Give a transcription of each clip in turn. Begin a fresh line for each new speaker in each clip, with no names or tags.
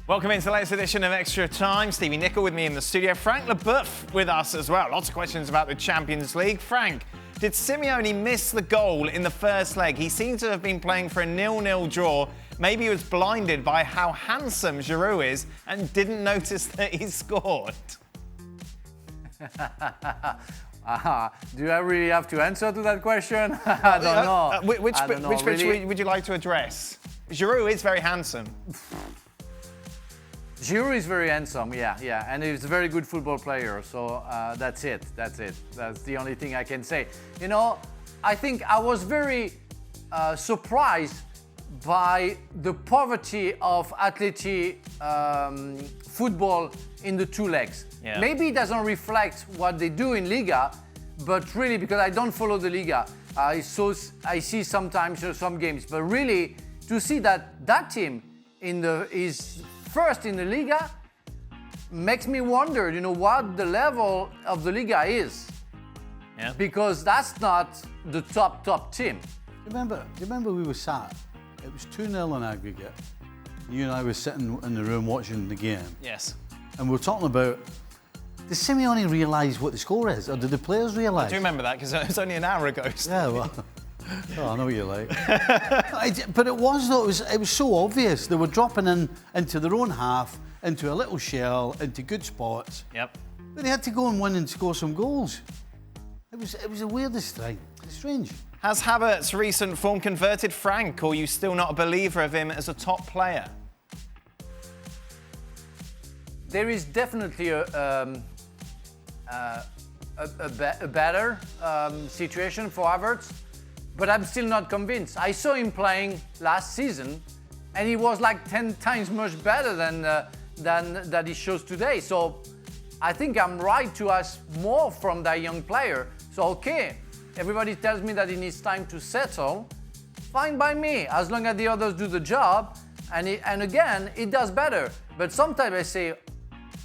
Welcome into the latest edition of Extra Time. Stevie, Nicol with me in the studio. Frank Leboeuf with us as well. Lots of questions about the Champions League. Frank, did Simeone miss the goal in the first leg? He seemed to have been playing for a 0-0 draw. Maybe he was blinded by how handsome Giroud is and didn't notice that he scored.
Do I really have to answer to that question? I don't know.
Which bit would you like to address? Giroud is very handsome.
Giroud is very handsome, yeah, and he's a very good football player. So that's it. That's the only thing I can say. You know, I think I was very surprised by the poverty of Atleti football in the two legs.
Yeah.
Maybe it doesn't reflect what they do in Liga, but really, because I don't follow the Liga, I see sometimes some games, but really to see that team is first in the Liga makes me wonder, you know, what the level of the Liga is.
Yeah.
Because that's not the top team.
Do you remember we were sat? It was 2-0 in aggregate. You and I were sitting in the room watching the game.
Yes.
And we were talking about, did Simeone realise what the score is? Or did the players realise?
I do remember that because it was only an hour ago.
Yeah, well, I know what you're like. But it was, though, it was so obvious. They were dropping into their own half, into a little shell, into good spots.
Yep.
But they had to go and win and score some goals. It was the weirdest thing. It's strange.
Has Havertz's recent form converted Frank, or are you still not a believer of him as a top player?
There is definitely a better situation for Havertz, but I'm still not convinced. I saw him playing last season, and he was like 10 times much better than that he shows today. So I think I'm right to ask more from that young player. So okay, everybody tells me that he needs time to settle. Fine by me, as long as the others do the job. And again, it does better. But sometimes I say,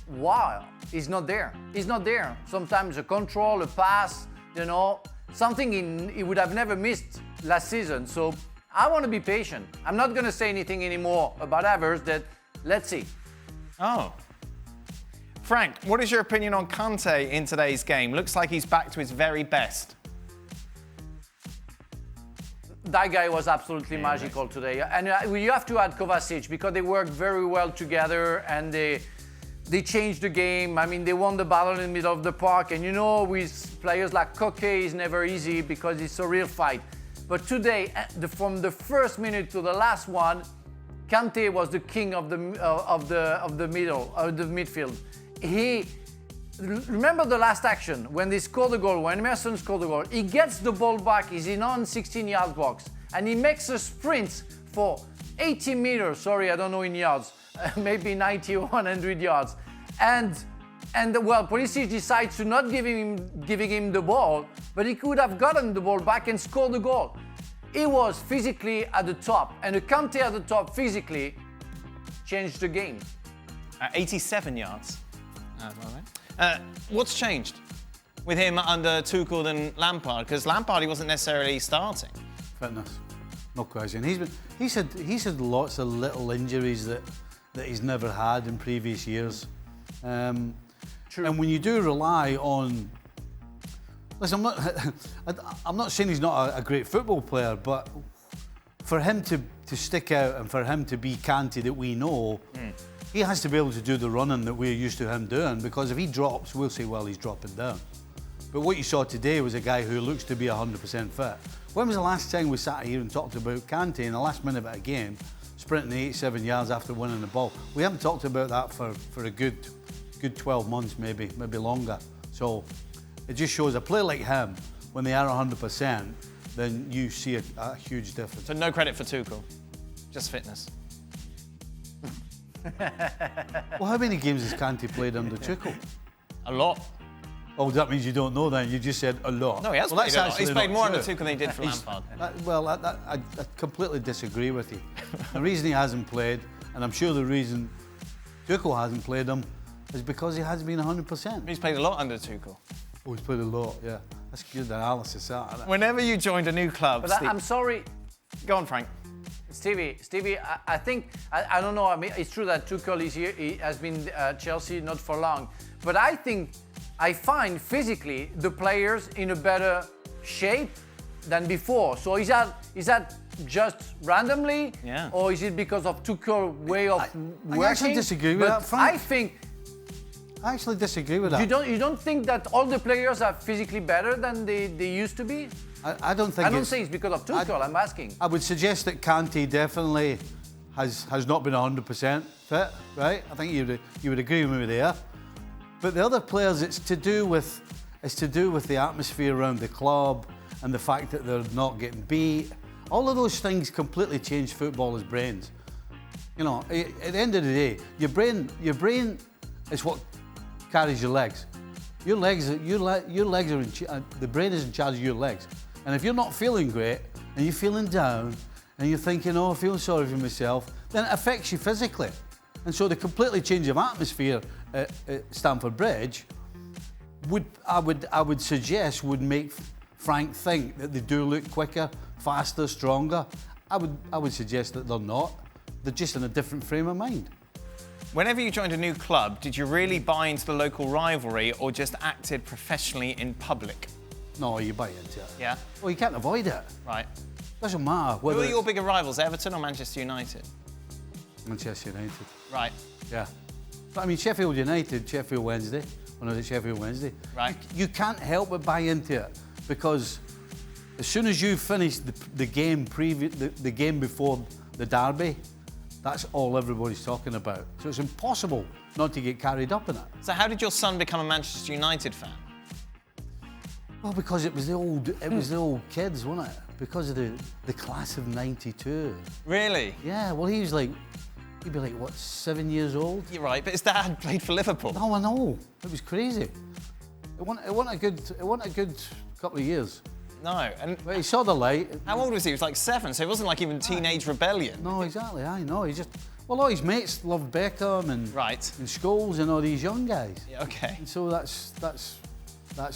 wow, he's not there. He's not there. Sometimes a control, a pass, you know, something he would have never missed last season. So I want to be patient. I'm not going to say anything anymore about Havertz. Let's see.
Oh. Frank, what is your opinion on Kante in today's game? Looks like he's back to his very best.
That guy was absolutely magical today. And you have to add Kovacic because they worked very well together and they changed the game. I mean, they won the battle in the middle of the park. And you know, with players like Koke, it's never easy because it's a real fight. But today, from the first minute to the last one, Kante was the king of the midfield. Remember the last action when they scored the goal, when Emerson scored the goal, he gets the ball back, he's in on 16-yard box, and he makes a sprint for 80 meters, sorry, I don't know in yards, maybe 90 or 100 yards. And well, Pulisic decides to not giving him the ball, but he could have gotten the ball back and scored the goal. He was physically at the top, and a Kante at the top physically changed the game.
87 yards. What's changed with him under Tuchel and Lampard? Because Lampard, he wasn't necessarily starting.
Fitness, no question. He's had lots of little injuries that he's never had in previous years.
True.
And when you do rely on, listen, I'm not saying he's not a great football player, but for him to stick out and for him to be Kante that we know. He has to be able to do the running that we're used to him doing, because if he drops, we'll say, well, he's dropping down. But what you saw today was a guy who looks to be 100% fit. When was the last time we sat here and talked about Kante in the last minute of a game, sprinting 87 yards after winning the ball? We haven't talked about that for a good 12 months, maybe longer. So it just shows a player like him, when they are 100%, then you see a huge difference.
So no credit for Tuchel, just fitness.
Well, how many games has Kante played under Tuchel?
A lot.
Oh, that means you don't know then. You just said a lot.
No, he has played a lot. He's played more under Tuchel than he did for Lampard.
I completely disagree with you. The reason he hasn't played, and I'm sure the reason Tuchel hasn't played him, is because he hasn't been 100%.
He's played a lot under Tuchel.
Oh, he's played a lot, yeah. That's good analysis, that.
Whenever you joined a new club...
But I'm sorry.
Go on, Frank.
Stevie, I think, I don't know, I mean, it's true that Tuchel is here, he has been Chelsea not for long, but I find physically the players in a better shape than before. So is that just randomly?
Yeah.
Or is it because of Tuchel's way of working?
I actually disagree with that, Frank. I actually disagree with that.
You don't think that all the players are physically better than they used to be?
I don't think.
I don't say it's because of Tuchel. I'm asking.
I would suggest that Kante definitely has not been 100% fit, right? I think you would agree with me there. But the other players, it's to do with the atmosphere around the club and the fact that they're not getting beat. All of those things completely change footballers' brains. You know, at the end of the day, your brain is what carries your legs. Your legs are the brain is in charge of your legs. And if you're not feeling great and you're feeling down and you're thinking, oh, I feel sorry for myself, then it affects you physically. And so the completely change of atmosphere at Stamford Bridge I would suggest would make Frank think that they do look quicker, faster, stronger. I would suggest that they're not. They're just in a different frame of mind.
Whenever you joined a new club, did you really buy into the local rivalry or just acted professionally in public?
No, you buy into it.
Yeah?
Well, you can't avoid it.
Right.
Doesn't matter.
Who are your bigger rivals, Everton or Manchester United?
Manchester United.
Right.
Yeah. But I mean, Sheffield United, Sheffield Wednesday, when I was at Sheffield Wednesday.
Right.
You can't help but buy into it because as soon as you finish the game the game before the derby, that's all everybody's talking about. So it's impossible not to get carried up in it.
So how did your son become a Manchester United fan?
Well, because it was the old kids, wasn't it? Because of the class of '92.
Really?
Yeah. Well, he'd be like what, 7 years old?
You're right, but his dad played for Liverpool.
No, I know. It was crazy. It wasn't a good couple of years.
No, and
But he saw the light.
how old was he? He was like 7, so it wasn't like even teenage rebellion.
No, exactly. I know. All his mates loved Beckham and Scholes and all these young guys.
Yeah, okay.
And so that's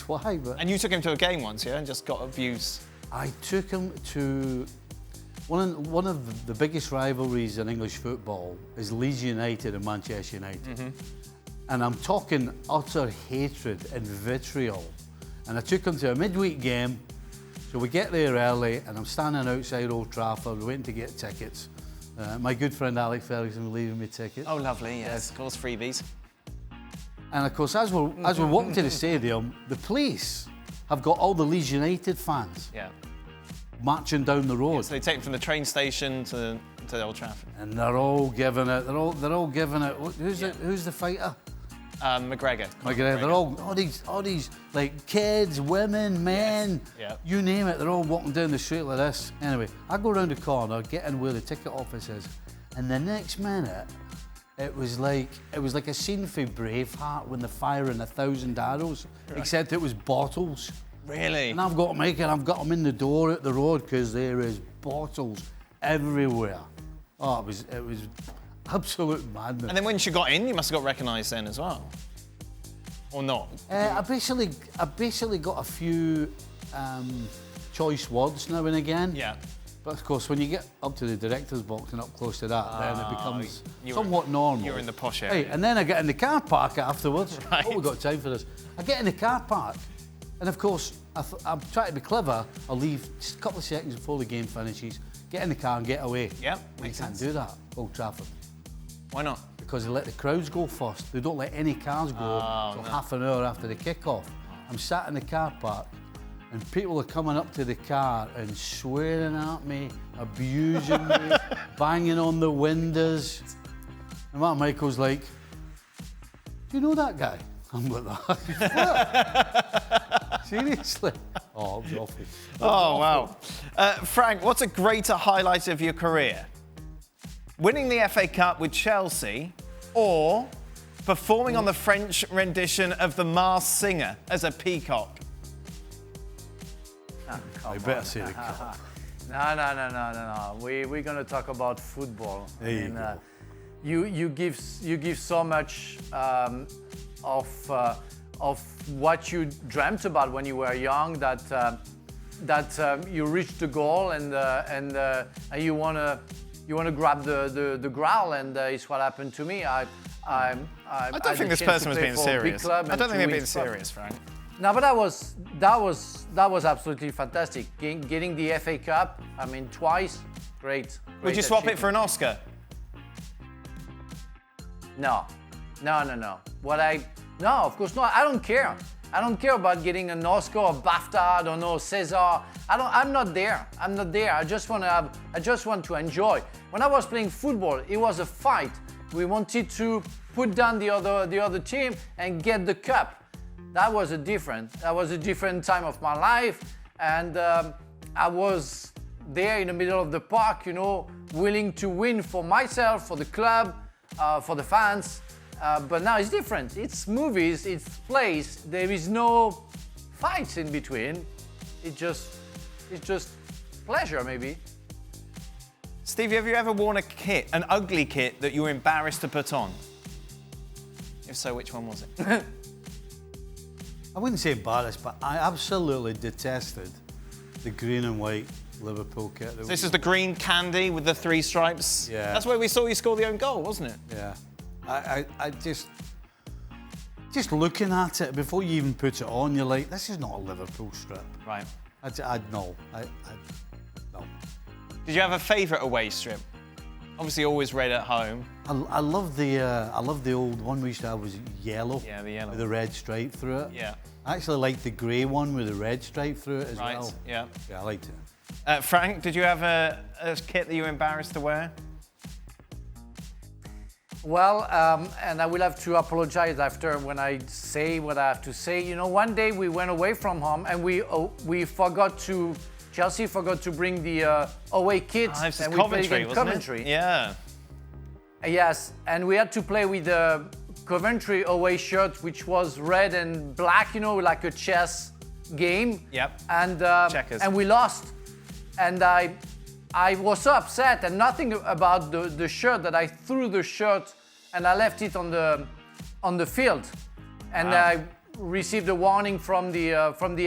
why. But
And you took him to a game once, yeah, and just got abused.
I took him to one of the biggest rivalries in English football is Leeds United and Manchester United. Mm-hmm. And I'm talking utter hatred and vitriol. And I took him to a midweek game. So we get there early and I'm standing outside Old Trafford waiting to get tickets. My good friend Alex Ferguson was leaving me tickets.
Oh, lovely, yes, of course, freebies.
And of course, as we're walking to the stadium, the police have got all the Leeds United fans marching down the road.
Yeah, so they take them from the train station to Old Trafford.
And they're all giving it. They're all giving it. Who's the fighter?
McGregor.
They're all these like kids, women, men, you name it. They're all walking down the street like this. Anyway, I go around the corner, get in where the ticket office is, and the next minute, it was like a scene for Braveheart when they're firing 1,000 arrows, except it was bottles.
Really?
And I've got Mike and I've got him in the door at the road because there is bottles everywhere. Oh, it was absolute madness.
And then once you got in, you must have got recognised then as well, or not?
I basically got a few choice words now and again.
Yeah.
But of course, when you get up to the director's box and up close to that, then it becomes somewhat normal.
You're in the posh area.
Hey, and then I get in the car park afterwards.
Right.
Oh, we've got time for this. I get in the car park, and of course, I'm trying to be clever. I'll leave just a couple of seconds before the game finishes, get in the car and get away.
Yeah,
You
makes
can't
sense.
do that, Old Trafford.
Why not?
Because they let the crowds go first. They don't let any cars go until half an hour after the kick-off. I'm sat in the car park and people are coming up to the car and swearing at me, abusing me, banging on the windows. And Matt Michael's like, do you know that guy? I'm like, that. Seriously? Oh, it was awful.
Oh, wow. Frank, what's a greater highlight of your career? Winning the FA Cup with Chelsea or performing on the French rendition of The Masked Singer as a peacock?
I better say the cup.
No. We're going to talk about football.
There you go.
You give so much of what you dreamt about when you were young that you reached the goal and you want to you want to grab the growl, and it's what happened to me. I
don't think this person was being serious. I don't think they're being serious, Frank.
No, but that was absolutely fantastic. Getting the FA Cup, I mean, twice, great.
Would you swap it for an Oscar?
No. No, of course not. I don't care. I don't care about getting an Oscar or BAFTA, I don't know, César. I'm not there. I just want to enjoy. When I was playing football, it was a fight. We wanted to put down the other team and get the cup. That was a different time of my life, and I was there in the middle of the park, you know, willing to win for myself, for the club, for the fans. But now it's different. It's movies, it's plays. There is no fights in between. It's just pleasure, maybe.
Stevie, have you ever worn a kit, an ugly kit that you were embarrassed to put on? If so, which one was it?
I wouldn't say embarrassed, but I absolutely detested the green and white Liverpool kit.
So this is the green candy with the 3 stripes?
Yeah.
That's where we saw you score the own goal, wasn't it?
Yeah. I just looking at it, before you even put it on, you're like, this is not a Liverpool strip.
Right.
No.
Did you have a favourite away strip? Obviously, always red at home.
I love the old one we used to have, was yellow.
Yeah, the yellow.
With the red stripe through it.
Yeah.
I actually liked the grey one with the red stripe through it as well.
Right, yeah.
Yeah, I liked it.
Frank, did you have a kit that you were embarrassed to wear?
Well, and I will have to apologize after when I say what I have to say. You know, one day we went away from home and Chelsea forgot to bring the away kit.
And we played against Coventry. Yeah.
Yes, and we had to play with the Coventry away shirt, which was red and black, you know, like a chess game.
Yep.
Checkers. And we lost. And I was so upset, and nothing about the shirt, that I threw the shirt and I left it on the field. And
wow.
I received a warning from the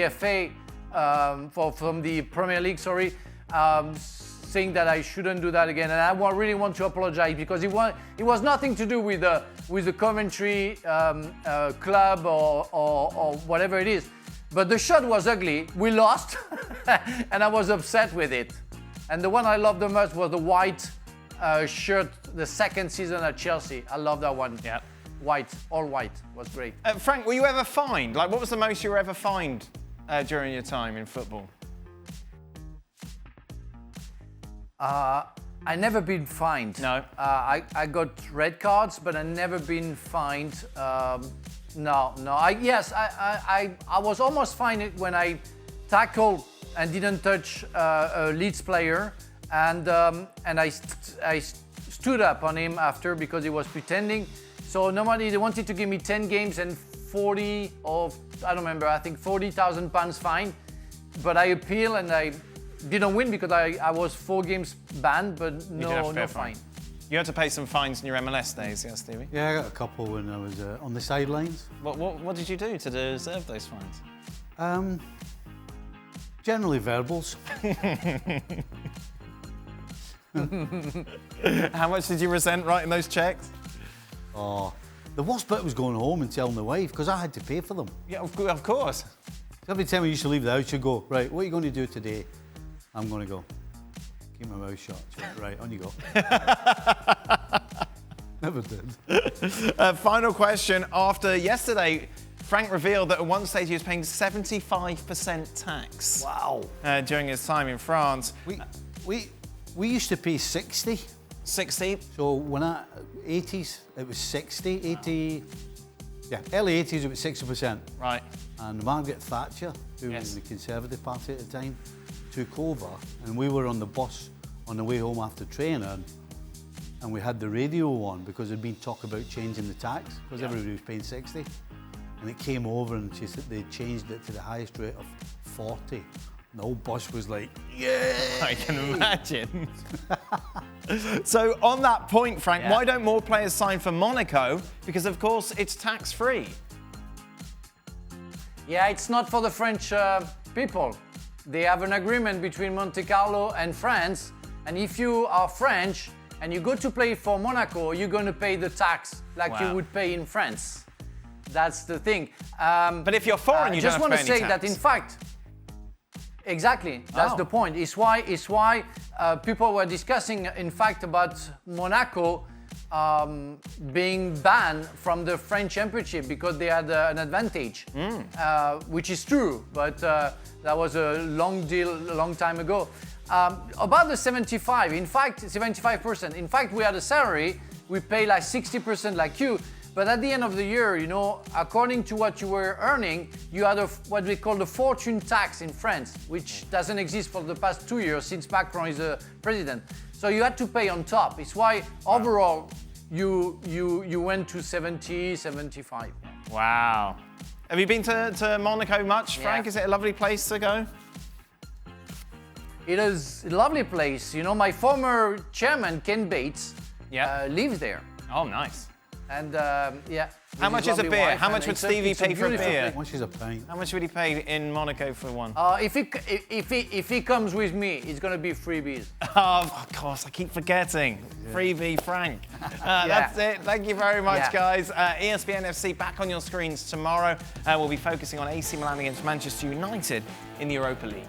FA, from the Premier League, saying that I shouldn't do that again. And I really want to apologize, because it was nothing to do with the Coventry club or whatever it is. But the shirt was ugly. We lost, and I was upset with it. And the one I loved the most was the white shirt, the second season at Chelsea. I love that one.
Yeah.
White, all white, was great.
Frank, were you ever fined? Like, what was the most you were ever fined during your time in football?
I never been fined.
No.
I got red cards, but I never been fined. No. I was almost fined when I tackled and didn't touch a Leeds player, and I stood up on him after because he was pretending. So normally they wanted to give me 10 games and 40 or I don't remember. I think £40,000 fine, but I appealed and I didn't win because I was 4 games banned, but no fine.
You had to pay some fines in your MLS days, yeah, Stevie?
Yeah, I got a couple when I was on the sidelines.
What did you do to deserve those fines?
Generally verbals.
How much did you resent writing those checks?
Oh, the worst bit was going home and telling the wife, because I had to pay for them.
Yeah, of course.
Every time we used to leave the house, she'd go, right, what are you going to do today? I'm going to go. Keep my mouth shut. She went, right, on you go. Never did.
Final question. After yesterday, Frank revealed that at one stage he was paying 75% tax.
Wow.
During his time in France.
We used to pay 60.
60?
So when 80s, it was 60, 80, yeah, early 80s it was 60%.
Right.
And Margaret Thatcher, who was in the Conservative Party at the time, took over, and we were on the bus on the way home after training, and we had the radio on because there'd been talk about changing the tax, because everybody was paying 60. And it came over and she said they changed it to the highest rate of 40. The whole bus was like, yeah!
I can imagine. So on that point, Frank, why don't more players sign for Monaco? Because of course it's tax-free.
Yeah, it's not for the French people. They have an agreement between Monte Carlo and France And if you are French and you go to play for Monaco, you're going to pay the tax like you would pay in France. That's the thing.
But if you're foreign, you
just
don't
want
have
to
to pay
say
any tax.
that, in fact, exactly, that's the point. It's why people were discussing, in fact, about Monaco being banned from the French Championship because they had an advantage, which is true, but that was a long deal a long time ago. About the 75%, in fact, we had a salary, we pay like 60% like you, but at the end of the year, you know, according to what you were earning, you had what we call the fortune tax in France, which doesn't exist for the past 2 years since Macron is the president. So you had to pay on top. It's why overall you went to 70, 75.
Wow. Have you been to Monaco much, Frank?
Yeah.
Is it a lovely place to go?
It is a lovely place. You know, my former chairman, Ken Bates, lives there.
Oh, nice.
And
How much is a beer? How much would Stevie pay for a beer?
How much is a pint?
How much would he pay in Monaco for one?
If he comes with me, it's going to be freebies.
Oh, of course, I keep forgetting. Freebie Frank. That's it. Thank you very much, guys. ESPN FC back on your screens tomorrow. We'll be focusing on AC Milan against Manchester United in the Europa League.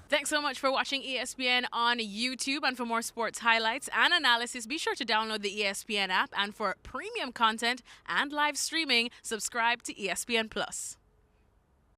Thanks so much for watching ESPN on YouTube. And for more sports highlights and analysis, be sure to download the ESPN app. And for premium content and live streaming, subscribe to ESPN+.